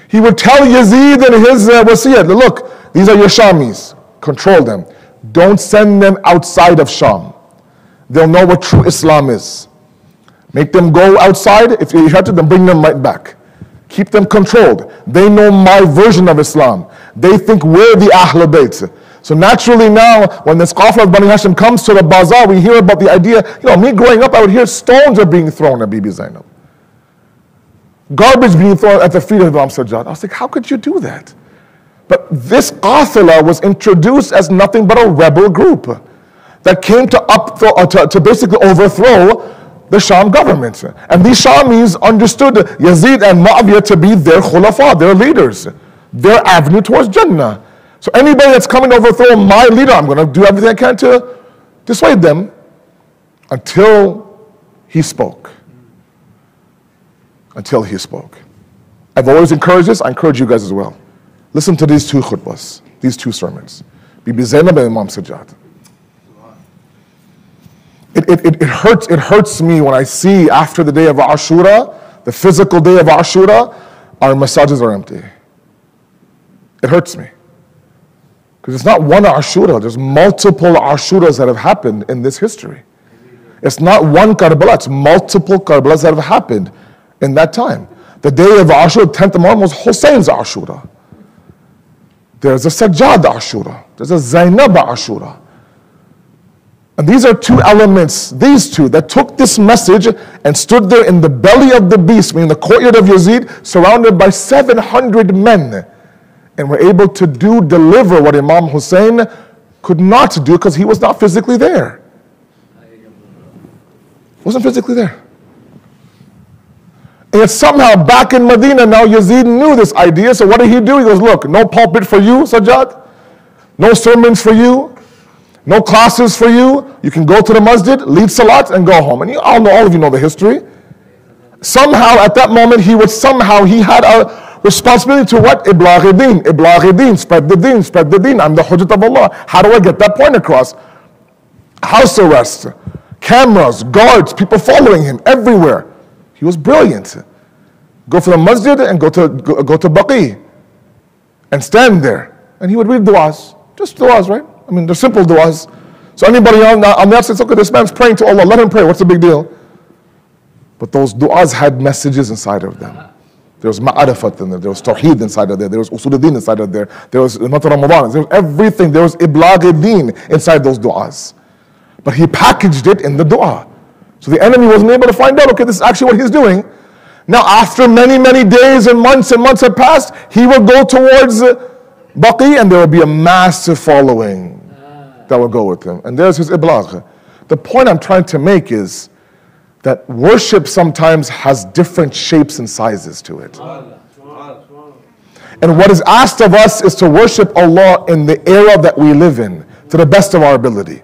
He would tell Yazid in his wasiyat, look, these are your Shamis, control them. Don't send them outside of Sham. They'll know what true Islam is. Make them go outside. If you have to, then bring them right back. Keep them controlled. They know my version of Islam. They think we're the Ahlul Bayt. So naturally now, when this Qafla of Bani Hashim comes to the bazaar, we hear about the idea, me growing up, I would hear stones are being thrown at Bibi Zainab. Garbage being thrown at the feet of Imam Sajjad. I was like, how could you do that? But this Qafla was introduced as nothing but a rebel group that came to basically overthrow the Sham government. And these Shamis understood Yazid and Muawiyah to be their khulafa, their leaders, their avenue towards Jannah. So anybody that's coming to overthrow my leader, I'm going to do everything I can to dissuade them until he spoke. Until he spoke. I've always encouraged this. I encourage you guys as well. Listen to these 2 khutbahs, these 2 sermons. Bibi Zainab and Imam Sajjad. It hurts me when I see after the day of Ashura, the physical day of Ashura, our masajids are empty. It hurts me. Because it's not one Ashura, there's multiple Ashuras that have happened in this history. It's not one Karbala, it's multiple Karbalas that have happened in that time. The day of Ashura, 10th of Muharram, was Hussein's Ashura. There's a Sajjad Ashura. There's a Zainab Ashura. And these are 2 elements, these 2, that took this message and stood there in the belly of the beast, meaning the courtyard of Yazid, surrounded by 700 men, and were able to deliver what Imam Hussein could not do because he was not physically there. Wasn't physically there. And yet somehow back in Medina, now Yazid knew this idea, so what did he do? He goes, look, no pulpit for you, Sajjad, no sermons for you, no classes for you. You can go to the masjid, lead salat, and go home. And all of you know the history. somehow at that moment he had a responsibility to what? Iblaghi deen, spread the deen. I'm the Hujjat of Allah. How do I get that point across? House arrest, cameras, guards, people following him everywhere. He was brilliant. Go for the masjid and go to Baqi and stand there. And he would read du'as. Just du'as, right? I mean, they're simple du'as. So anybody on the outside says, okay, this man's praying to Allah, let him pray. What's the big deal? But those du'as had messages inside of them. There was ma'arifat in there. There was tawheed inside of there. There was usul-ud-din inside of there. There was Ramadan. There was everything. There was iblaghi-din inside those du'as. But he packaged it in the du'a. So the enemy wasn't able to find out, okay, this is actually what he's doing. Now after many, many days and months had passed, he will go towards Baqi and there will be a massive following that will go with him. And there's his iblagh. The point I'm trying to make is that worship sometimes has different shapes and sizes to it. And what is asked of us is to worship Allah in the era that we live in, to the best of our ability.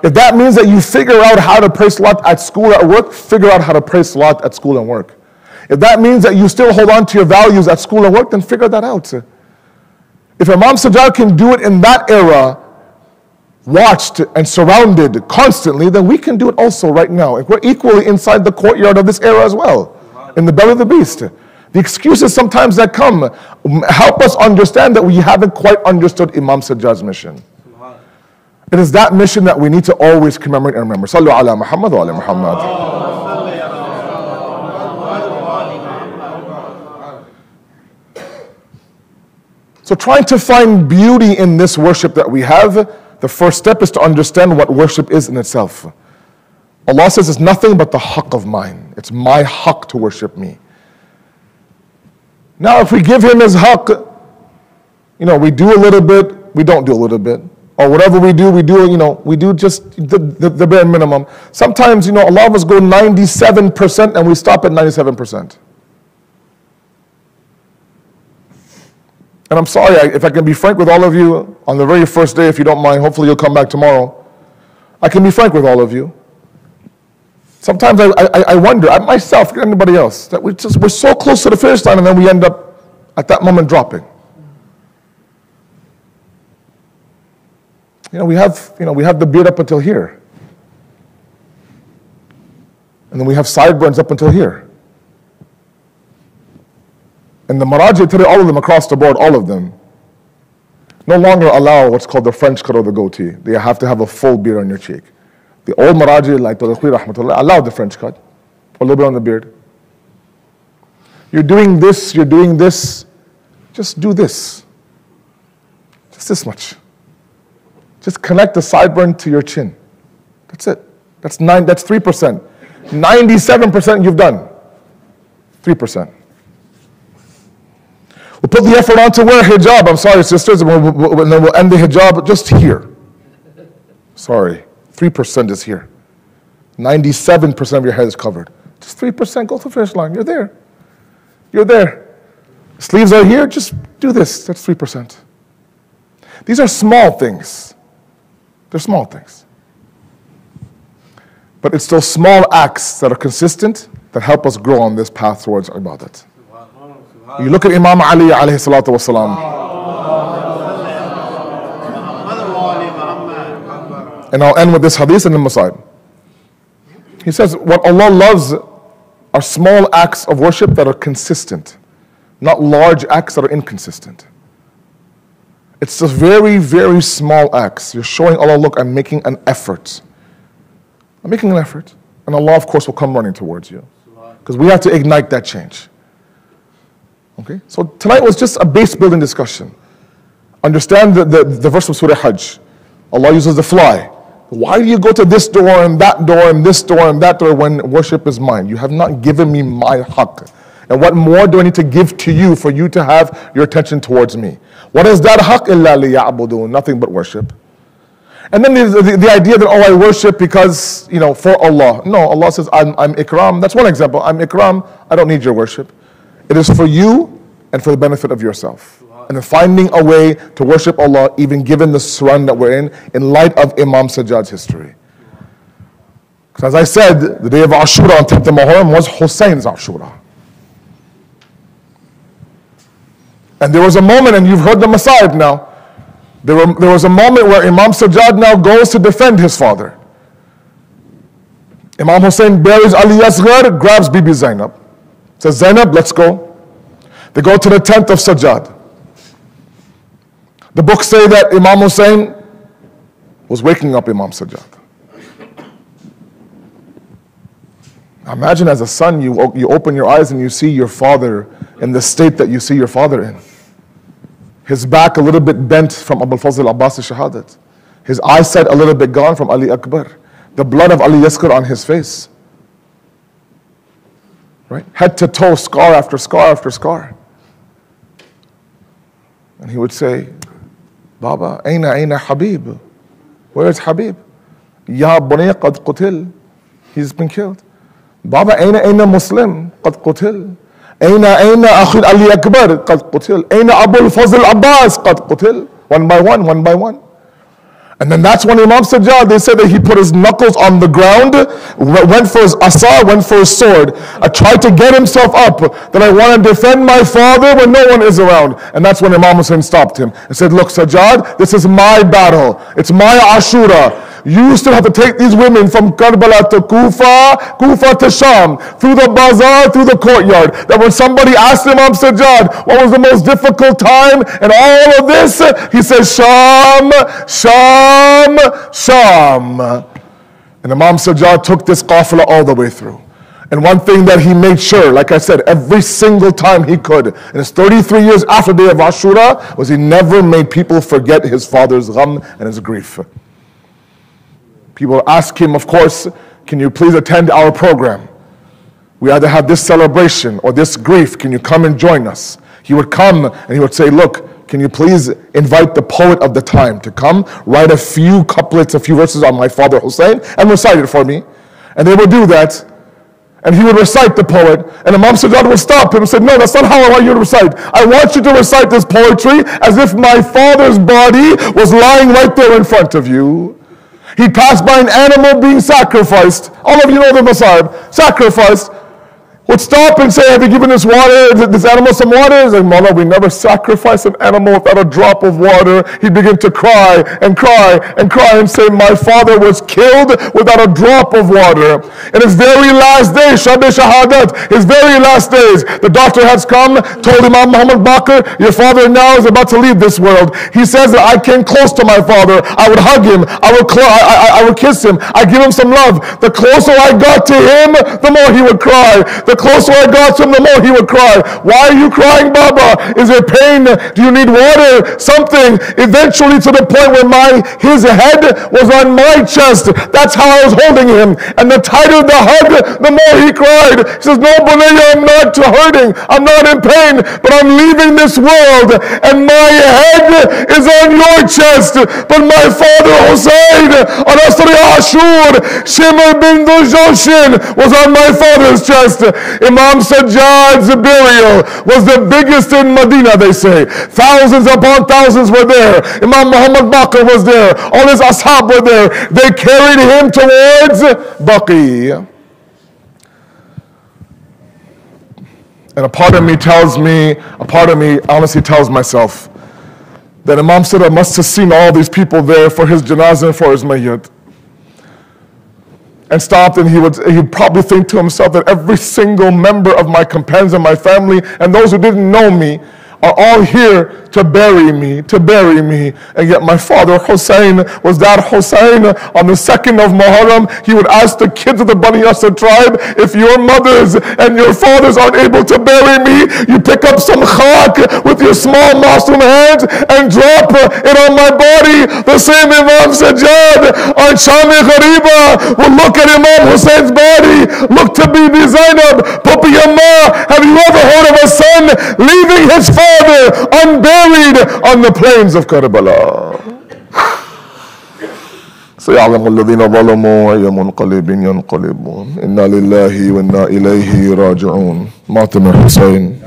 If that means that you figure out how to pray salat at school, at work, figure out how to pray salat at school and work. If that means that you still hold on to your values at school and work, then figure that out. If Imam Sajjad can do it in that era, watched and surrounded constantly, then we can do it also right now. If we're equally inside the courtyard of this era as well, in the belly of the beast. The excuses sometimes that come help us understand that we haven't quite understood Imam Sajjad's mission. It is that mission that we need to always commemorate and remember. Sallu ala Muhammad wa ala Muhammad. So trying to find beauty in this worship that we have, the first step is to understand what worship is in itself. Allah says it's nothing but the haqq of mine. It's my haqq to worship me. Now if we give him his haqq, we do a little bit, we don't do a little bit. Or whatever we do just the bare minimum. Sometimes, a lot of us go 97% and we stop at 97%. And I'm sorry, if I can be frank with all of you, on the very first day, if you don't mind, hopefully you'll come back tomorrow. I can be frank with all of you. Sometimes I wonder, myself, anybody else, that we're so close to the finish line and then we end up at that moment dropping. We have the beard up until here. And then we have sideburns up until here. And the Maraji today, all of them across the board, all of them, no longer allow what's called the French cut or the goatee. They have to have a full beard on your cheek. The old Maraji, like Tadakhi Rahmatullah, allowed the French cut, a little bit on the beard. You're doing this, just do this. Just this much. Just connect the sideburn to your chin. That's it. That's 3%. 97% you've done. 3%. We'll put the effort on to wear hijab. I'm sorry, sisters, and then we'll end the hijab just here. Sorry, 3% is here. 97% of your head is covered. Just 3%, go to the finish line. You're there. You're there. Sleeves are here, just do this. That's 3%. These are small things. They're small things. But it's those small acts that are consistent that help us grow on this path towards ibadat. You look at Imam Ali alayhi salatu wasalam. And I'll end with this hadith and then Masa'ib. He says, what Allah loves are small acts of worship that are consistent, not large acts that are inconsistent. It's just very, very small acts. You're showing Allah, look, I'm making an effort. I'm making an effort. And Allah, of course, will come running towards you. Because we have to ignite that change. Okay? So tonight was just a base building discussion. Understand the verse of Surah Hajj. Allah uses the fly. Why do you go to this door and that door and this door and that door when worship is mine? You have not given me my haqq. And what more do I need to give to you for you to have your attention towards me? What is that haqq? Illa liya'budun, nothing but worship. And then the idea that, I worship because, for Allah. No, Allah says, I'm ikram. That's one example. I'm ikram. I don't need your worship. It is for you and for the benefit of yourself. And then finding a way to worship Allah, even given the surround that we're in light of Imam Sajjad's history. Because as I said, the day of Ashura on 10th Muharram was Hussein's Ashura. And there was a moment, and you've heard the Masa'ib now, there was a moment where Imam Sajjad now goes to defend his father. Imam Hussein buries Ali Asghar, grabs Bibi Zainab. Says, Zainab, let's go. They go to the tent of Sajjad. The books say that Imam Hussein was waking up Imam Sajjad. Imagine as a son, you open your eyes and you see your father in the state that you see your father in. His back a little bit bent from Abu al-Fazl Abbas al-Shahadat. His eyesight a little bit gone from Ali Akbar. The blood of Ali Asghar on his face. Right? Head to toe, scar after scar after scar. And he would say, Baba, Aina Habib? Where is Habib? Ya bunay qad qutil. He's been killed. Baba, Aina Muslim? Qad qutil. Aina Akhil Ali Akbar? Qad qutil. Aina Abu al-Fazl Abbas? Qad qutil. One by one, one by one. And then that's when Imam Sajjad, they said that he put his knuckles on the ground, went for his asa, went for his sword. I tried to get himself up, that I want to defend my father when no one is around. And that's when Imam Hussein stopped him and said, look Sajjad, this is my battle. It's my Ashura. You still have to take these women from Karbala to Kufa to Sham, through the bazaar, through the courtyard. That when somebody asked Imam Sajjad, what was the most difficult time in all of this? He says, Sham, Sham, Sham. And Imam Sajjad took this qafla all the way through. And one thing that he made sure, like I said, every single time he could, in his 33 years after the day of Ashura, was he never made people forget his father's gham and his grief. People ask him, of course, can you please attend our program? We either have this celebration or this grief. Can you come and join us? He would come and he would say, look, can you please invite the poet of the time to come, write a few couplets, a few verses on my father Hussein, and recite it for me. And they would do that. And he would recite the poet. And Imam Sajjad would stop him and say, no, that's not how I want you to recite. I want you to recite this poetry as if my father's body was lying right there in front of you. He passed by an animal being sacrificed. All of you know the Masa'ib. Sacrificed. Would stop and say, have you given this animal some water? He's like, Mawla, we never sacrifice an animal without a drop of water. He'd begin to cry and cry and cry and say, my father was killed without a drop of water. In his very last days, Shahadat, his very last days, the doctor has come, told Imam Muhammad Baqir, your father now is about to leave this world. He says that I came close to my father. I would hug him. I would kiss him. I give him some love. The closer I got to him, the more he would cry. The closer I got to him, the more he would cry. Why are you crying, Baba? Is there pain? Do you need water? Something. Eventually to the point where his head was on my chest. That's how I was holding him. And the tighter the hug, the more he cried. He says, no, Bunayya, I'm not hurting. I'm not in pain. But I'm leaving this world. And my head is on your chest. But my father Hussein, on Asri Ashur, Shimr bin Joshin, was on my father's chest. Imam Sajjad's burial was the biggest in Medina, they say. Thousands upon thousands were there. Imam Muhammad Baqir was there. All his ashab were there. They carried him towards Baqi. And a part of me honestly tells myself that Imam Sajjad must have seen all these people there for his janazah and for his mayyat. And stopped, and he'd probably think to himself that every single member of my companions and my family and those who didn't know me are all here to bury me. And yet my father Hussein was that Hussein. On the 2nd of Muharram, he would ask the kids of the Bani Asad tribe, if your mothers and your fathers aren't able to bury me, you pick up some khak with your small Masoom hands and drop it on my body. The same Imam Sajjad on Sham-e Ghariba would look at Imam Hussein's body, look to Bibi Zainab, Pupi Amma, have you ever heard of a son leaving his father unburied on the plains of Karbala? سيعلم الذين ظلموا أي منقلب ينقلبون إنا لله وإنا إليه راجعون. ماتم الحسين.